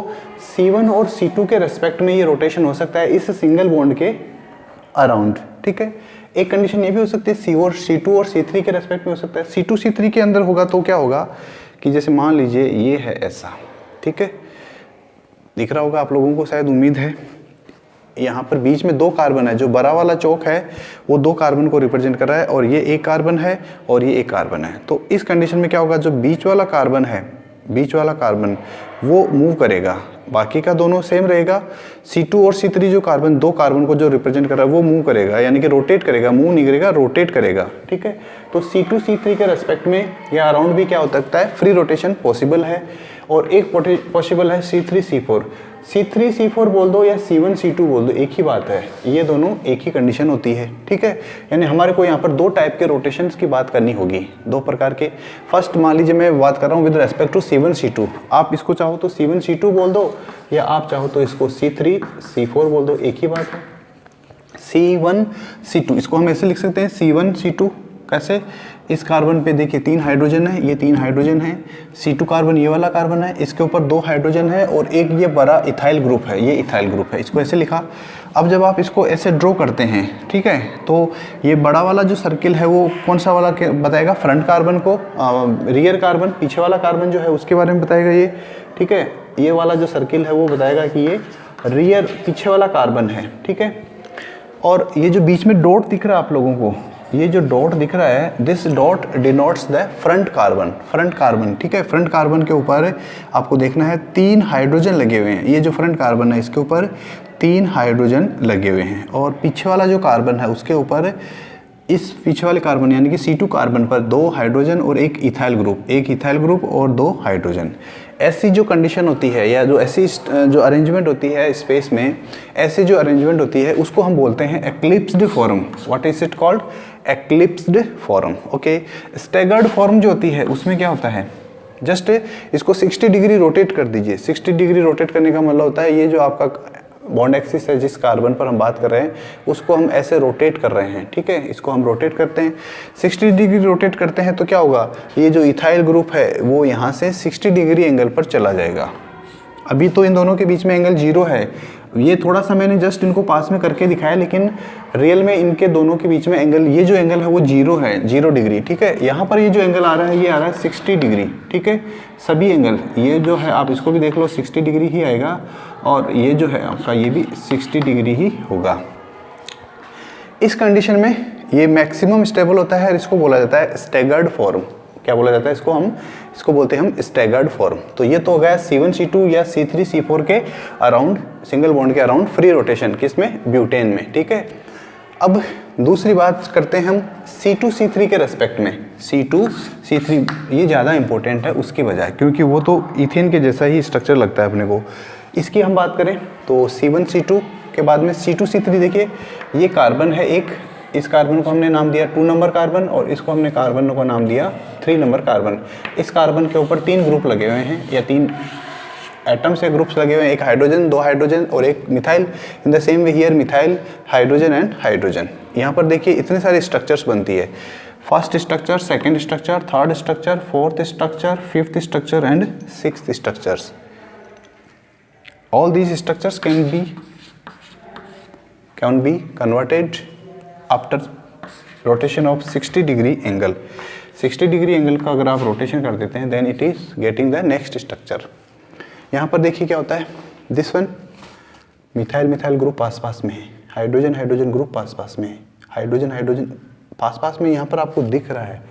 Speaker 1: C1 और C2 के रेस्पेक्ट में ये रोटेशन हो सकता है इस सिंगल बॉन्ड के अराउंड, ठीक है। एक कंडीशन ये भी हो सकती है C2 और C3 के रेस्पेक्ट में हो सकता है। C2 C3 के अंदर होगा तो क्या होगा कि जैसे मान लीजिए ये है ऐसा, ठीक है, दिख रहा होगा आप लोगों को, शायद उम्मीद है। यहाँ पर बीच में 2 कार्बन है, जो बड़ा वाला चौक है वो 2 कार्बन को रिप्रेजेंट कर रहा है, और ये एक कार्बन है और ये एक कार्बन है। तो इस कंडीशन में क्या होगा, जो बीच वाला कार्बन है, बीच वाला कार्बन वो मूव करेगा, बाकी का दोनों सेम रहेगा। C2 और C3 जो कार्बन, 2 कार्बन को जो रिप्रेजेंट कर रहा है वो मूव करेगा, यानी कि रोटेट करेगा, मूव नहीं करेगा, रोटेट करेगा, ठीक है। तो C2 C3 के रेस्पेक्ट में या अराउंड भी क्या हो सकता है, फ्री रोटेशन पॉसिबल है। और एक पॉसिबल है C3 C4, C3 C4 बोल दो या C1 C2 बोल दो, एक ही बात है, ये दोनों एक ही कंडीशन होती है, ठीक है। यानी हमारे को यहाँ पर 2 टाइप के रोटेशंस की बात करनी होगी, 2 प्रकार के। फर्स्ट मान लीजिए मैं बात कर रहा हूँ with respect to C1 C2, आप इसको चाहो तो C1 C2 बोल दो, या आप चाहो तो इसको C3 C4 बोल दो, एक ही बात है। C1 C2 इसको हम ऐसे लिख सकते हैं, C1 C2 कैसे, इस कार्बन पे देखिए 3 हाइड्रोजन है, ये 3 हाइड्रोजन है। C2 कार्बन ये वाला कार्बन है, इसके ऊपर 2 हाइड्रोजन है, और एक ये बड़ा इथाइल ग्रुप है, ये इथाइल ग्रुप है, इसको ऐसे लिखा। अब जब आप इसको ऐसे ड्रॉ करते हैं, ठीक है, तो ये बड़ा वाला जो सर्किल है वो कौन सा वाला बताएगा, फ्रंट कार्बन को, रियर कार्बन पीछे वाला कार्बन जो है उसके बारे में बताएगा ये, ठीक है। ये वाला जो सर्किल है वो बताएगा कि ये रियर पीछे वाला कार्बन है, ठीक है। और ये जो बीच में डॉट दिख रहा है आप लोगों को, ये जो डॉट दिख रहा है, this dot denotes the front carbon, ठीक है। फ्रंट कार्बन के ऊपर आपको देखना है 3 हाइड्रोजन लगे हुए हैं, ये जो फ्रंट कार्बन है इसके ऊपर 3 हाइड्रोजन लगे हुए हैं, और पीछे वाला जो कार्बन है उसके ऊपर, इस पीछे वाले कार्बन यानी कि C2 कार्बन पर 2 हाइड्रोजन और एक इथाइल ग्रुप और 2 हाइड्रोजन। ऐसी जो कंडीशन होती है, या जो ऐसी जो अरेंजमेंट होती है स्पेस में, ऐसी जो अरेंजमेंट होती है उसको हम बोलते हैं eclipsed form. What is it called, eclipsed form, okay. Staggered form जो होती है उसमें क्या होता है, जस्ट इसको 60 डिग्री रोटेट कर दीजिए। 60 डिग्री रोटेट करने का मतलब होता है ये जो आपका बॉन्ड एक्सिस है, जिस कार्बन पर हम बात कर रहे हैं उसको हम ऐसे रोटेट कर रहे हैं, ठीक है, इसको हम रोटेट करते हैं। 60 डिग्री रोटेट करते हैं तो क्या होगा, ये जो इथाइल ग्रुप है वो यहाँ से 60 डिग्री एंगल पर चला जाएगा। अभी तो इन दोनों के बीच में एंगल 0 है, ये थोड़ा सा मैंने जस्ट इनको पास में करके दिखाया, लेकिन रियल में इनके दोनों के बीच में एंगल, ये जो एंगल है वो 0 है, 0 डिग्री, ठीक है। यहाँ पर ये जो एंगल आ रहा है ये आ रहा है 60 डिग्री, ठीक है। सभी एंगल ये जो है आप इसको भी देख लो 60 डिग्री ही आएगा, और ये जो है आपका ये भी 60 डिग्री ही होगा। इस कंडीशन में ये मैक्सिमम स्टेबल होता है और इसको बोला जाता है स्टैगर्ड फॉर्म। क्या बोला जाता है इसको, इसको बोलते हैं हम स्टैगर्ड फॉर्म। तो ये तो हो गया C1 C2 या C3 C4 के अराउंड, सिंगल बॉन्ड के अराउंड फ्री रोटेशन, किसमें, ब्यूटेन में, ठीक है। अब दूसरी बात करते हैं हम C2 C3 के रेस्पेक्ट में। C2 C3 ये ज़्यादा इंपॉर्टेंट है उसकी बजाय, क्योंकि वो तो इथेन के जैसा ही स्ट्रक्चर लगता है अपने को। इसकी हम बात करें तो C1 C2 के बाद में C2 C3, देखिए ये कार्बन है एक, इस कार्बन को हमने नाम दिया 2 नंबर कार्बन, और इसको हमने कार्बन को नाम दिया 3 नंबर कार्बन। इस कार्बन के ऊपर 3 ग्रुप लगे हुए हैं, या 3 एटम्स या ग्रुप्स लगे हुए हैं, एक हाइड्रोजन, 2 हाइड्रोजन और एक methyl. In the same way here methyl, hydrogen and hydrogen. यहाँ पर देखिए इतने सारे स्ट्रक्चर्स बनती है, first structure, second structure, third structure, fourth structure, fifth structure and sixth structures. All these structures can be converted after rotation of 60 degree angle, 60 degree angle का अगर आप रोटेशन कर देते हैं then it is getting the next structure. यहाँ पर देखिए क्या होता है, this one methyl methyl group पास पास में है, हाइड्रोजन हाइड्रोजन ग्रुप पास पास में है, हाइड्रोजन हाइड्रोजन पास पास में यहाँ पर आपको दिख रहा है,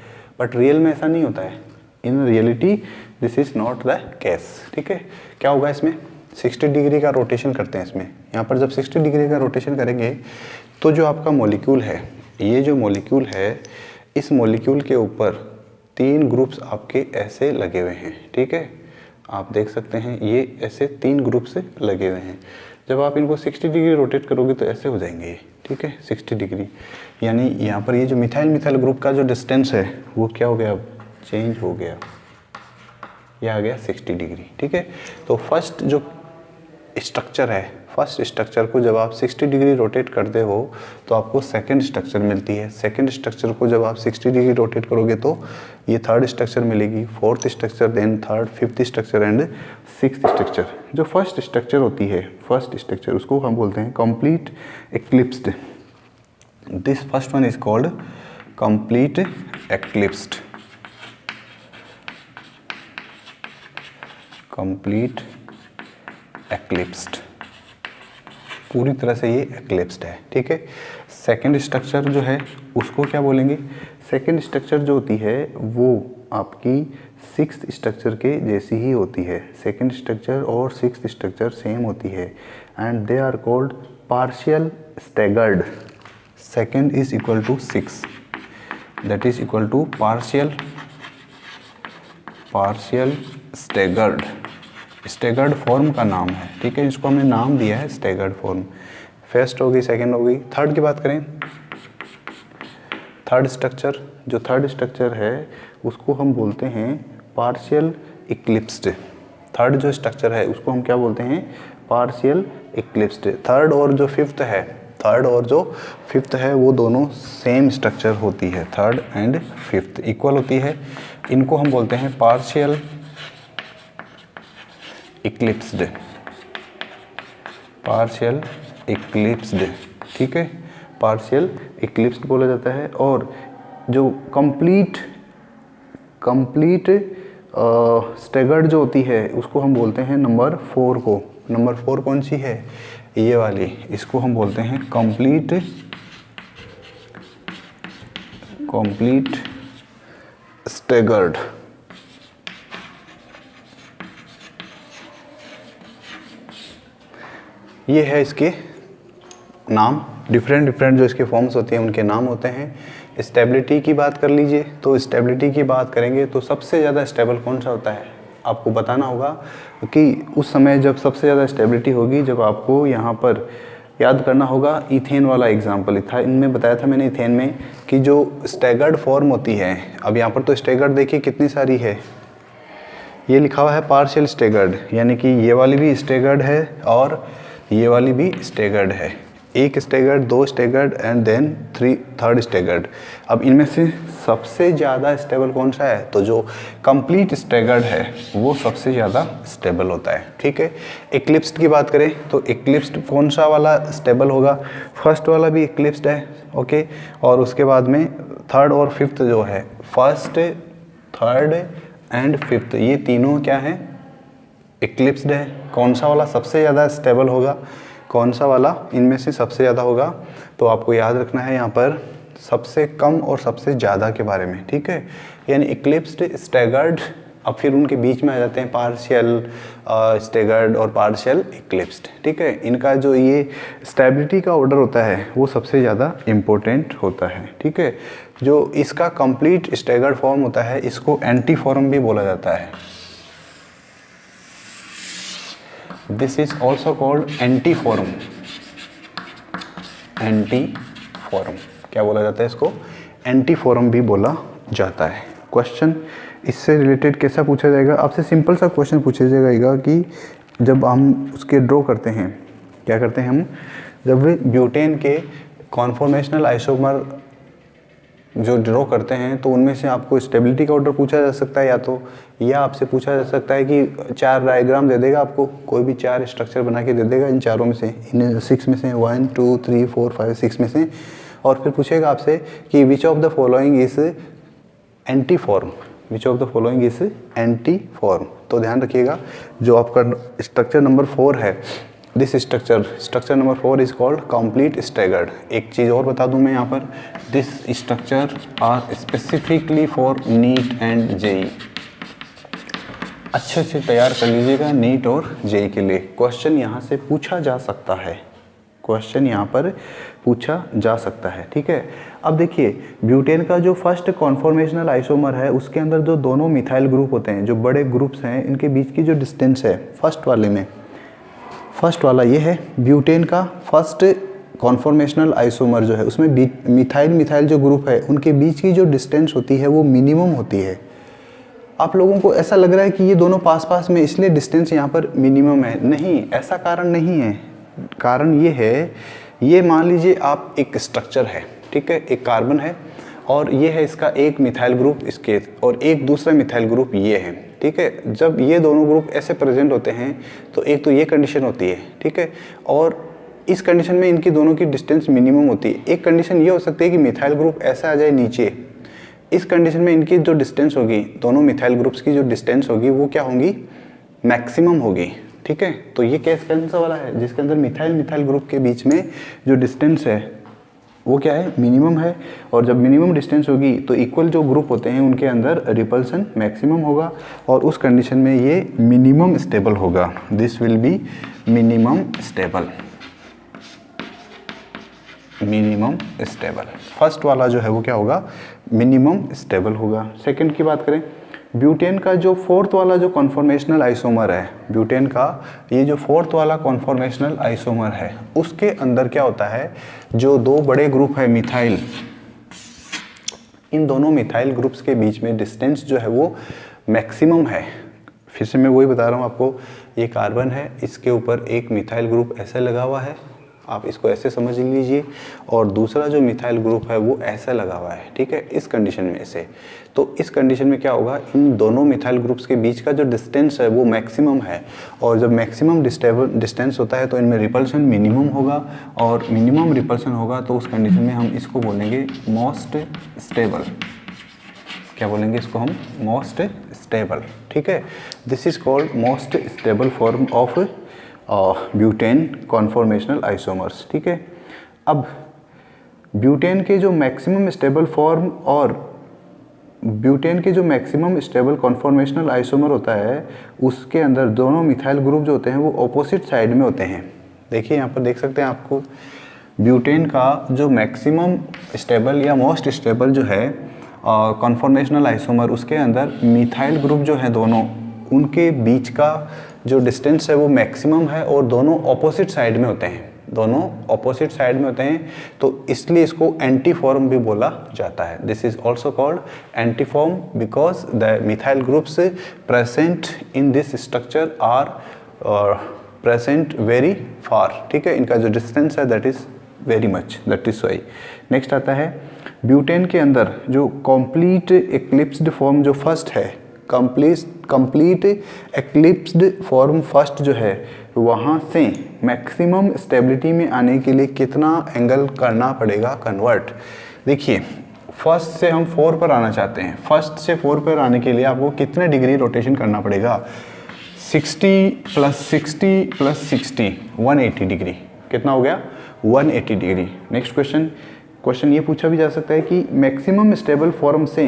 Speaker 1: बट रियल में ऐसा नहीं होता है। In reality this is not the case. ठीक है, क्या होगा इसमें 60 डिग्री का रोटेशन करते हैं इसमें, यहाँ पर जब 60 डिग्री का रोटेशन करेंगे तो जो आपका मॉलिक्यूल है, ये जो मॉलिक्यूल है, इस मॉलिक्यूल के ऊपर 3 ग्रुप्स आपके ऐसे लगे हुए हैं। ठीक है, आप देख सकते हैं ये ऐसे 3 ग्रुप्स लगे हुए हैं। जब आप इनको 60 डिग्री रोटेट करोगे तो ऐसे हो जाएंगे ये। ठीक है, 60 डिग्री, यानी यहाँ पर ये जो मिथाइल मिथाइल ग्रुप का जो डिस्टेंस है वो क्या हो गया, अब चेंज हो गया, ये आ गया 60 डिग्री। ठीक है, तो फर्स्ट जो स्ट्रक्चर है, फर्स्ट स्ट्रक्चर को जब आप 60 डिग्री रोटेट करते हो तो आपको सेकंड स्ट्रक्चर मिलती है। सेकंड स्ट्रक्चर को जब आप 60 डिग्री रोटेट करोगे तो ये थर्ड स्ट्रक्चर मिलेगी, fourth structure, then third, fifth structure and sixth structure. जो फर्स्ट स्ट्रक्चर होती है, फर्स्ट स्ट्रक्चर, उसको हम बोलते हैं complete eclipsed. This first one is called complete eclipsed, complete eclipsed, पूरी तरह से ये एक्लिप्स्ड है। ठीक है, सेकंड स्ट्रक्चर जो है उसको क्या बोलेंगे, सेकंड स्ट्रक्चर जो होती है वो आपकी सिक्स्थ स्ट्रक्चर के जैसी ही होती है। सेकंड स्ट्रक्चर और सिक्स्थ स्ट्रक्चर सेम होती है and they are called partial staggered. Second is equal to 6, that is equal to partial staggered. Staggered form का नाम है। ठीक है, इसको हमने नाम दिया है स्टैगर्ड फॉर्म। फर्स्ट हो गई, सेकंड हो गई, थर्ड की बात करें, थर्ड स्ट्रक्चर, जो थर्ड स्ट्रक्चर है उसको हम बोलते हैं पार्शियल इक्लिप्स्ड। थर्ड जो स्ट्रक्चर है उसको हम क्या बोलते हैं, पार्शियल इक्लिप्स्ड। थर्ड और जो फिफ्थ है, थर्ड और जो फिफ्थ है वो दोनों सेम स्ट्रक्चर होती है, थर्ड एंड फिफ्थ इक्वल होती है। इनको हम बोलते हैं पार्शियल इक्लिप्स्ड, पार्शियल इक्लिप्स्ड। ठीक है, पार्शियल इक्लिप्स्ड बोला जाता है। और जो कंप्लीट स्टैगर्ड जो होती है उसको हम बोलते हैं नंबर 4 को। नंबर 4 कौन सी है, ये वाली, इसको हम बोलते हैं कंप्लीट स्टैगर्ड। ये है इसके नाम, डिफरेंट जो इसके फॉर्म्स होती हैं उनके नाम होते हैं। स्टेबिलिटी की बात कर लीजिए, तो स्टेबिलिटी की बात करेंगे तो सबसे ज़्यादा स्टेबल कौन सा होता है, आपको बताना होगा कि उस समय जब सबसे ज़्यादा स्टेबिलिटी होगी, जब आपको यहाँ पर याद करना होगा इथेन वाला एग्जाम्पल था, इनमें बताया था मैंने इथेन में कि जो स्टैगर्ड फॉर्म होती है, अब यहाँ पर तो स्टैगर्ड देखिए कितनी सारी है, ये लिखा हुआ है पार्शियल स्टैगर्ड, यानी कि ये वाली भी स्टैगर्ड है और ये वाली भी स्टैगर्ड है। एक staggered, 2 staggered and then third staggered. अब इनमें से सबसे ज़्यादा स्टेबल कौन सा है, तो जो कंप्लीट स्टैगर्ड है वो सबसे ज़्यादा स्टेबल होता है। ठीक है, इक्लिप्स्ड की बात करें तो इक्लिप्स्ड कौन सा वाला स्टेबल होगा, फर्स्ट वाला भी इक्लिप्स्ड है। ओके, और उसके बाद में थर्ड और फिफ्थ जो है, फर्स्ट, थर्ड एंड फिफ्थ, ये तीनों क्या है, इक्लिप्स्ड है। कौन सा वाला सबसे ज़्यादा स्टेबल होगा, कौन सा वाला इनमें से सबसे ज़्यादा होगा, तो आपको याद रखना है यहाँ पर सबसे कम और सबसे ज़्यादा के बारे में। ठीक है, यानी इक्लिप्स्ड, स्टैगर्ड, अब फिर उनके बीच में आ जाते हैं पार्शियल स्टैगर्ड और पार्शियल इक्लिप्स्ड। ठीक है, इनका जो ये स्टेबिलिटी का ऑर्डर होता है वो सबसे ज़्यादा इम्पोर्टेंट होता है। ठीक है, जो इसका कंप्लीट स्टैगर्ड फॉर्म होता है इसको एंटी फॉर्म भी बोला जाता है। This is also called antiforum। एंटीफॉर्म क्या बोला जाता है इसको, एंटीफॉर्म भी बोला जाता है। क्वेश्चन इससे रिलेटेड कैसा पूछा जाएगा, आपसे सिंपल सा क्वेश्चन पूछा जाएगा कि जब हम उसके ड्रॉ करते हैं, क्या करते हैं हम, जब ब्यूटेन के कॉन्फॉर्मेशनल आइसोमर जो ड्रॉ करते हैं तो उनमें से आपको स्टेबिलिटी का ऑर्डर पूछा जा सकता है, या आपसे पूछा जा सकता है कि 4 डायग्राम दे देगा आपको, कोई भी 4 स्ट्रक्चर बना के दे देगा इन चारों में से, इन 6 में से 1 2 3 4 5 6 में से, और फिर पूछेगा आपसे कि which of the following is anti form, which of the following is anti form. तो ध्यान रखिएगा जो आपका स्ट्रक्चर नंबर 4 है, this structure number 4 is called complete staggered. एक चीज़ और बता दूं मैं यहाँ पर, this structure are specifically for NEET and JEE. अच्छे से तैयार कर लीजिएगा नीट और जेई के लिए। क्वेश्चन यहाँ से पूछा जा सकता है, क्वेश्चन यहाँ पर पूछा जा सकता है, ठीक है। अब देखिए ब्यूटेन का जो फर्स्ट कॉन्फॉर्मेशनल आइसोमर है उसके अंदर जो दोनों मिथाइल ग्रुप होते हैं, जो बड़े ग्रुप्स हैं, इनके बीच की जो डिस्टेंस है फर्स्ट वाले में, फर्स्ट वाला ये है ब्यूटेन का फर्स्ट कॉन्फॉर्मेशनल आइसोमर जो है उसमें मिथाइल जो ग्रुप है उनके बीच की जो डिस्टेंस होती है वो मिनिमम होती है। आप लोगों को ऐसा लग रहा है कि ये दोनों पास पास में इसलिए डिस्टेंस यहाँ पर मिनिमम है, नहीं, ऐसा कारण नहीं है। कारण ये है, ये मान लीजिए आप एक स्ट्रक्चर है, ठीक है, एक कार्बन है और ये है इसका एक मिथाइल ग्रुप इसके और एक दूसरा मिथाइल ग्रुप ये है, ठीक है। जब ये दोनों ग्रुप ऐसे प्रेजेंट होते हैं तो एक तो ये कंडीशन होती है, ठीक है, और इस कंडीशन में इनकी दोनों की डिस्टेंस मिनिमम होती है। एक कंडीशन ये हो सकती है कि मिथाइल ग्रुप ऐसा आ जाए नीचे, इस कंडीशन में इनकी जो डिस्टेंस होगी, दोनों मिथाइल ग्रुप्स की जो डिस्टेंस होगी वो क्या होगी, मैक्सिमम होगी, ठीक है। तो ये केस कौन सा वाला है, जिसके अंदर मिथाइल ग्रुप के बीच में जो डिस्टेंस है वो क्या है, मिनिमम है। और जब मिनिमम डिस्टेंस होगी तो इक्वल जो ग्रुप होते हैं उनके अंदर रिपल्सन मैक्सिमम होगा और उस कंडीशन में ये मिनिमम स्टेबल होगा। This will be minimum stable, minimum stable. First वाला जो है वो क्या होगा, मिनिमम स्टेबल होगा। सेकंड की बात करें, ब्यूटेन का जो फोर्थ वाला जो कॉन्फॉर्मेशनल आइसोमर है, ब्यूटेन का ये जो फोर्थ वाला कॉन्फॉर्मेशनल आइसोमर है उसके अंदर क्या होता है, जो दो बड़े ग्रुप है मिथाइल, इन दोनों मिथाइल ग्रुप्स के बीच में डिस्टेंस जो है वो मैक्सिमम है। फिर से मैं वही बता रहा हूँ आपको, ये कार्बन है, इसके ऊपर एक मिथाइल ग्रुप ऐसे लगा हुआ है, आप इसको ऐसे समझ लीजिए, और दूसरा जो मिथाइल ग्रुप है वो ऐसा लगा हुआ है, ठीक है, इस कंडीशन में से। तो इस कंडीशन में क्या होगा, इन दोनों मिथाइल ग्रुप्स के बीच का जो डिस्टेंस है वो मैक्सिमम है, और जब मैक्सिमम डिस्टेंस होता है तो इनमें रिपल्सन मिनिमम होगा, और मिनिमम रिपल्सन होगा तो उस कंडीशन में हम इसको बोलेंगे मोस्ट स्टेबल। क्या बोलेंगे इसको हम, मोस्ट स्टेबल, ठीक है। This is called most stable form of butane conformational isomers, ठीक है। अब ब्यूटेन के जो मैक्सिमम स्टेबल फॉर्म और ब्यूटेन के जो मैक्सिमम स्टेबल कॉन्फॉर्मेशनल आइसोमर होता है उसके अंदर दोनों मिथाइल ग्रुप जो होते हैं वो ऑपोजिट साइड में होते हैं। देखिए यहाँ पर देख सकते हैं आपको, ब्यूटेन का जो मैक्सिमम स्टेबल या मोस्ट स्टेबल जो है कॉन्फॉर्मेशनल आइसोमर, उसके अंदर मिथाइल ग्रुप जो है दोनों, उनके बीच का जो डिस्टेंस है वो मैक्सिमम है और दोनों ऑपोजिट साइड में होते हैं, दोनों ऑपोजिट साइड में होते हैं, तो इसलिए इसको एंटी फॉर्म भी बोला जाता है। This is also called anti form because the methyl groups present in this structure are present very far, ठीक है, इनका जो डिस्टेंस है that is very much, that is why. Next आता है ब्यूटेन के अंदर जो कंप्लीट एक्लिप्स्ड फॉर्म जो फर्स्ट है, कंप्लीट एक्लिप्स्ड फॉर्म फर्स्ट जो है, वहाँ से मैक्सिमम स्टेबिलिटी में आने के लिए कितना एंगल करना पड़ेगा कन्वर्ट। देखिए फर्स्ट से हम 4 पर आना चाहते हैं, फर्स्ट से 4 पर आने के लिए आपको कितने डिग्री रोटेशन करना पड़ेगा, 60 + 60 + 60 180 डिग्री। कितना हो गया, 180 डिग्री। नेक्स्ट क्वेश्चन ये पूछा भी जा सकता है कि मैक्सिमम स्टेबल फॉर्म से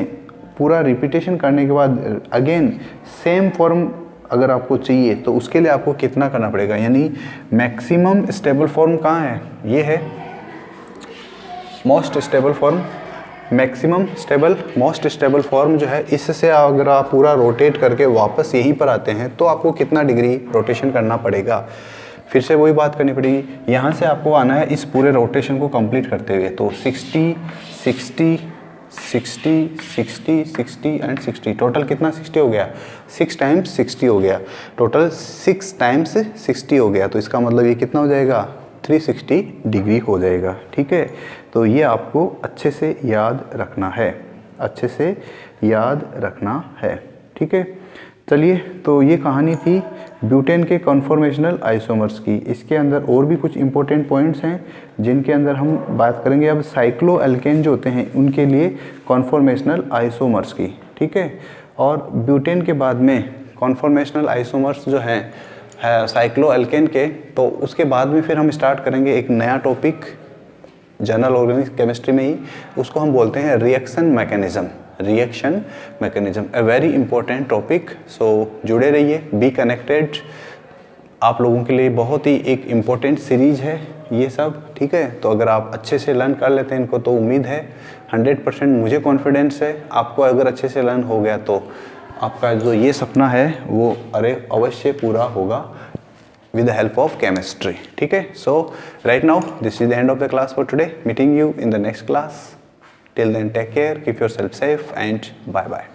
Speaker 1: पूरा रिपीटेशन करने के बाद अगेन सेम फॉर्म अगर आपको चाहिए तो उसके लिए आपको कितना करना पड़ेगा, यानी मैक्सिमम स्टेबल फॉर्म कहाँ है, ये है most stable form, maximum stable, most stable form जो है, इससे अगर आप पूरा रोटेट करके वापस यहीं पर आते हैं तो आपको कितना डिग्री रोटेशन करना पड़ेगा। फिर से वही बात करनी पड़ेगी, यहाँ से आपको आना है इस पूरे रोटेशन को कंप्लीट करते हुए, तो 60 60 60 60 60 एंड 60, टोटल कितना 60 हो गया, 6 टाइम्स 60 हो गया, टोटल 6 टाइम्स 60 हो गया, तो इसका मतलब ये कितना हो जाएगा, 360 डिग्री हो जाएगा, ठीक है। तो ये आपको अच्छे से याद रखना है, अच्छे से याद रखना है, ठीक है। चलिए, तो ये कहानी थी ब्यूटेन के कॉन्फॉर्मेशनल आइसोमर्स की। इसके अंदर और भी कुछ इंपॉर्टेंट पॉइंट्स हैं जिनके अंदर हम बात करेंगे अब साइक्लो एल्केन जो होते हैं उनके लिए कॉन्फॉर्मेशनल आइसोमर्स की, ठीक है। और ब्यूटेन के बाद में कॉन्फॉर्मेशनल आइसोमर्स जो हैं है साइक्लो एल्केन के, तो उसके बाद में फिर हम स्टार्ट करेंगे एक नया टॉपिक जनरल ऑर्गेनिक केमिस्ट्री में ही, उसको हम बोलते हैं reaction mechanism. Reaction mechanism a very important topic, so जुड़े रहिए, बी कनेक्टेड। आप लोगों के लिए बहुत ही एक इम्पोर्टेंट सीरीज है ये सब, ठीक है। तो अगर आप अच्छे से लर्न कर लेते हैं इनको तो उम्मीद है 100% मुझे कॉन्फिडेंस है आपको अगर अच्छे से लर्न हो गया तो आपका जो ये सपना है वो अवश्य पूरा होगा with the help of chemistry, ठीक है। So right now this is the end of the class for today. Meeting you in the next class. Till then, take care, keep yourself safe, and bye bye.